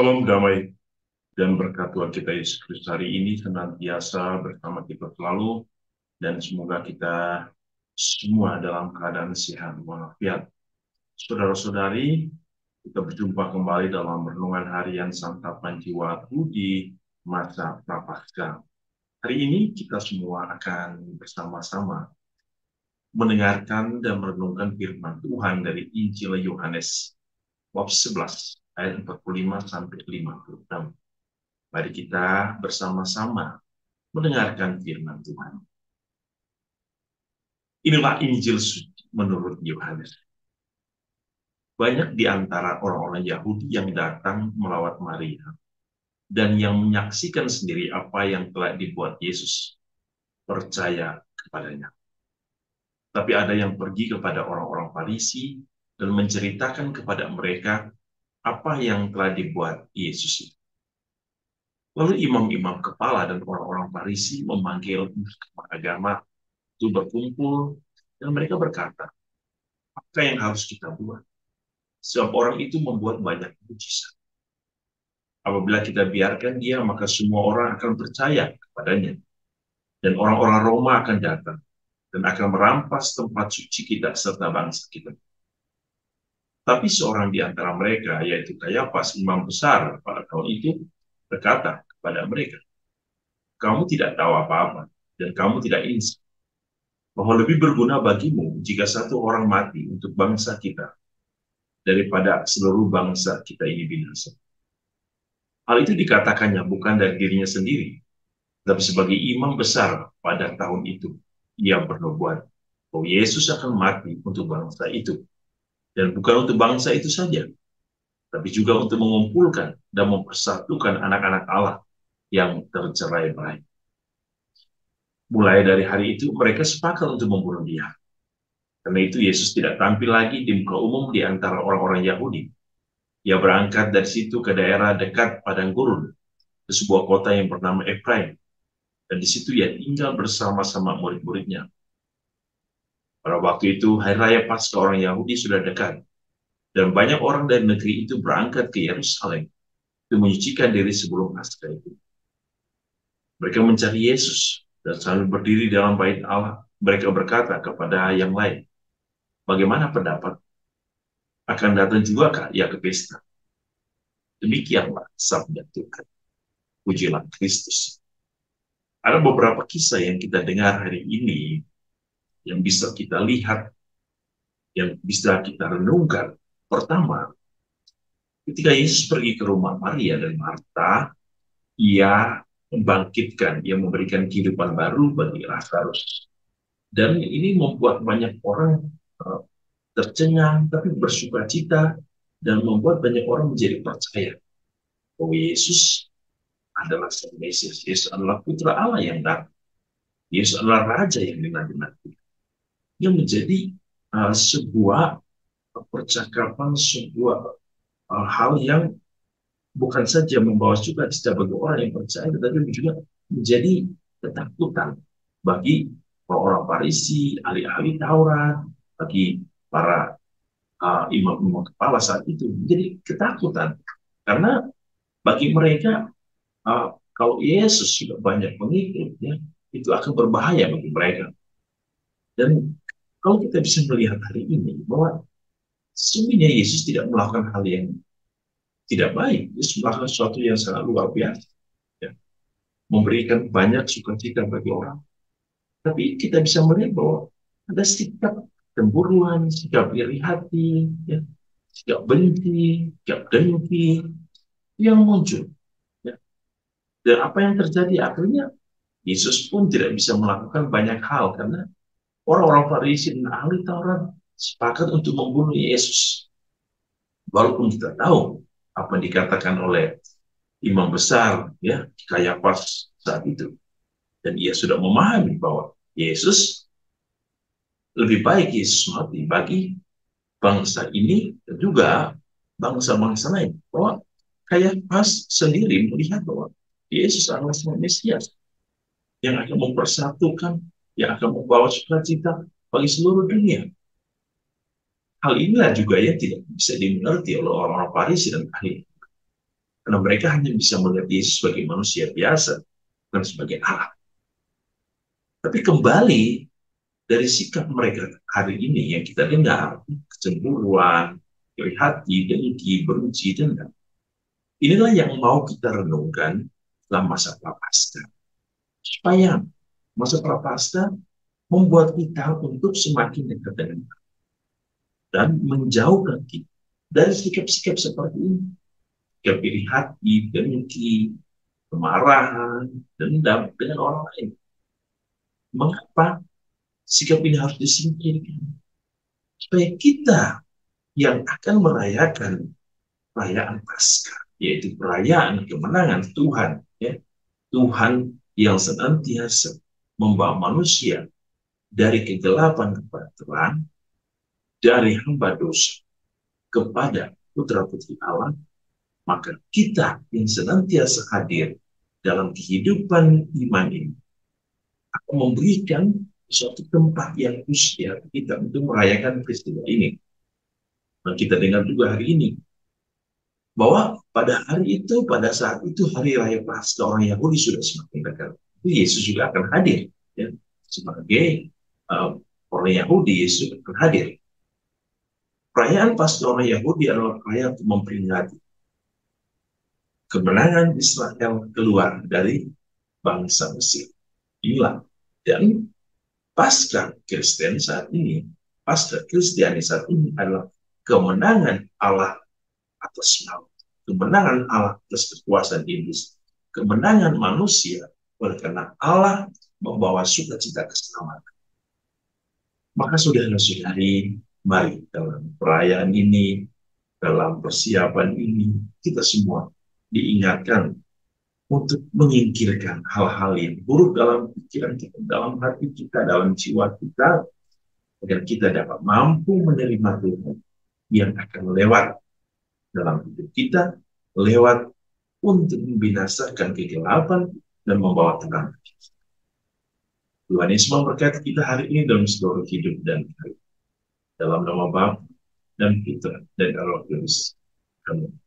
Shalom damai dan berkat Tuhan kita Yesus Kristus hari ini senantiasa bersama kita selalu dan semoga kita semua dalam keadaan sehat walafiat. Saudara-saudari, kita berjumpa kembali dalam renungan harian Santapan Jiwaku di masa Prapaskah. Hari ini kita semua akan bersama-sama mendengarkan dan merenungkan firman Tuhan dari Injil Yohanes bab 11 ayat 45 sampai 56. Mari kita bersama-sama mendengarkan firman Tuhan. Inilah Injil suci menurut Yohanes. Banyak di antara orang-orang Yahudi yang datang melawat Maria dan yang menyaksikan sendiri apa yang telah dibuat Yesus, percaya kepadanya. Tapi ada yang pergi kepada orang-orang Farisi dan menceritakan kepada mereka apa yang telah dibuat Yesus itu. Lalu imam-imam kepala dan orang-orang Farisi memanggil mahkamah agama itu berkumpul dan mereka berkata, apa yang harus kita buat? Sebab orang itu membuat banyak mujizat. Apabila kita biarkan dia, maka semua orang akan percaya kepadanya. Dan orang-orang Roma akan datang dan akan merampas tempat suci kita serta bangsa kita. Tapi seorang di antara mereka, yaitu Kayafas, imam besar pada tahun itu, berkata kepada mereka, kamu tidak tahu apa-apa dan kamu tidak insaf bahwa lebih berguna bagimu jika satu orang mati untuk bangsa kita daripada seluruh bangsa kita ini binasa. Hal itu dikatakannya bukan dari dirinya sendiri, tapi sebagai imam besar pada tahun itu, ia bernubuat bahwa Yesus akan mati untuk bangsa itu. Dan bukan untuk bangsa itu saja, tapi juga untuk mengumpulkan dan mempersatukan anak-anak Allah yang tercerai-berai. Mulai dari hari itu, mereka sepakat untuk membunuh dia. Karena itu Yesus tidak tampil lagi di muka umum di antara orang-orang Yahudi. Ia berangkat dari situ ke daerah dekat padang gurun, ke sebuah kota yang bernama Efraim. Dan di situ ia tinggal bersama-sama murid-muridnya. Pada waktu itu, Hari Raya Paskah orang Yahudi sudah dekat. Dan banyak orang dari negeri itu berangkat ke Yerusalem untuk menyucikan diri sebelum Paskah itu. Mereka mencari Yesus dan sambil berdiri dalam bait Allah, mereka berkata kepada yang lain, bagaimana pendapat? Akan datang juga kah ia ke pesta? Demikianlah sabda Tuhan. Pujilah Kristus. Ada beberapa kisah yang kita dengar hari ini yang bisa kita lihat, yang bisa kita renungkan. Pertama, ketika Yesus pergi ke rumah Maria dan Marta, ia membangkitkan, ia memberikan kehidupan baru bagi Lazarus. Dan ini membuat banyak orang tercengang, tapi bersuka cita, dan membuat banyak orang menjadi percaya bahwa Yesus adalah Sang Mesias, Yesus adalah Putra Allah yang datang, Yesus adalah Raja yang dinanti-nanti. Yang menjadi sebuah percakapan, sebuah hal yang bukan saja membawa sukacita bagi orang yang percaya, tetapi juga menjadi ketakutan bagi orang-orang Farisi, ahli-ahli Taurat, bagi para imam-imam kepala saat itu. Jadi ketakutan. Karena bagi mereka, kalau Yesus sudah banyak pengikut, ya, itu akan berbahaya bagi mereka. Dan kalau kita bisa melihat hari ini, bahwa sesungguhnya Yesus tidak melakukan hal yang tidak baik. Yesus melakukan sesuatu yang sangat luar biasa. Ya. Memberikan banyak sukacita bagi orang. Tapi kita bisa melihat bahwa ada sikap cemburuan, sikap iri hati, ya, sikap benci, sikap dengki yang muncul. Ya. Dan apa yang terjadi akhirnya Yesus pun tidak bisa melakukan banyak hal karena orang-orang Farisi dan ahli Taurat sepakat untuk membunuh Yesus. Walaupun kita tahu apa yang dikatakan oleh imam besar, ya, Kayafas saat itu, dan ia sudah memahami bahwa Yesus lebih baik Yesus mati bagi bangsa ini dan juga bangsa-bangsa lain. Bahwa Kayafas sendiri melihat bahwa Yesus adalah Sang Mesias yang akan mempersatukan, yang akan membawa sukacita bagi seluruh dunia. Hal inilah juga yang tidak bisa dimengerti oleh orang-orang Farisi dan ahli. Karena mereka hanya bisa melihat Yesus sebagai manusia biasa, bukan sebagai Allah. Tapi kembali dari sikap mereka hari ini yang kita dengar, kecemburuan, iri hati, dengki, benci, dendam. Inilah yang mau kita renungkan dalam masa prapaskah. Supaya masa prapaskah membuat kita untuk semakin dekat dengan Tuhan dan menjauhkan kita dari sikap-sikap seperti ini. Sikap iri hati, dengki, kemarahan, dendam dengan orang lain. Mengapa sikap ini harus disingkirkan? Supaya kita yang akan merayakan perayaan Paskah, yaitu perayaan kemenangan Tuhan, ya, Tuhan yang senantiasa membawa manusia dari kegelapan kepada terang, dari hamba dosa kepada putra-putri Allah, maka kita yang senantiasa hadir dalam kehidupan iman ini akan memberikan suatu tempat yang khusus ya kita untuk merayakan peristiwa ini. Dan kita dengar juga hari ini bahwa pada hari itu, pada saat itu hari raya Paskah orang Yahudi sudah semakin dekat. Yesus juga akan hadir ya, sebagai orang Yahudi. Yesus akan hadir. Perayaan Paskah orang Yahudi adalah perayaan untuk memperingati kemenangan Israel keluar dari bangsa Mesir. Inilah. Dan Paskah Kristen saat ini, Paskah Kristiani saat ini adalah kemenangan Allah atas maut, kemenangan Allah atas kekuasaan iblis, kemenangan manusia oleh karena Allah membawa sukacita keselamatan. Maka saudara-saudari, mari dalam perayaan ini, dalam persiapan ini, kita semua diingatkan untuk menyingkirkan hal-hal yang buruk dalam pikiran kita, dalam hati kita, dalam jiwa kita, agar kita dapat mampu menerima Tuhan yang akan lewat dalam hidup kita, lewat untuk membinasakan kegelapan dan membawa terang. Tuhan Yesus memberkati kita hari ini dalam seluruh hidup dan hari. Dalam nama Bapa dan Putra dan Roh Kudus. Amin.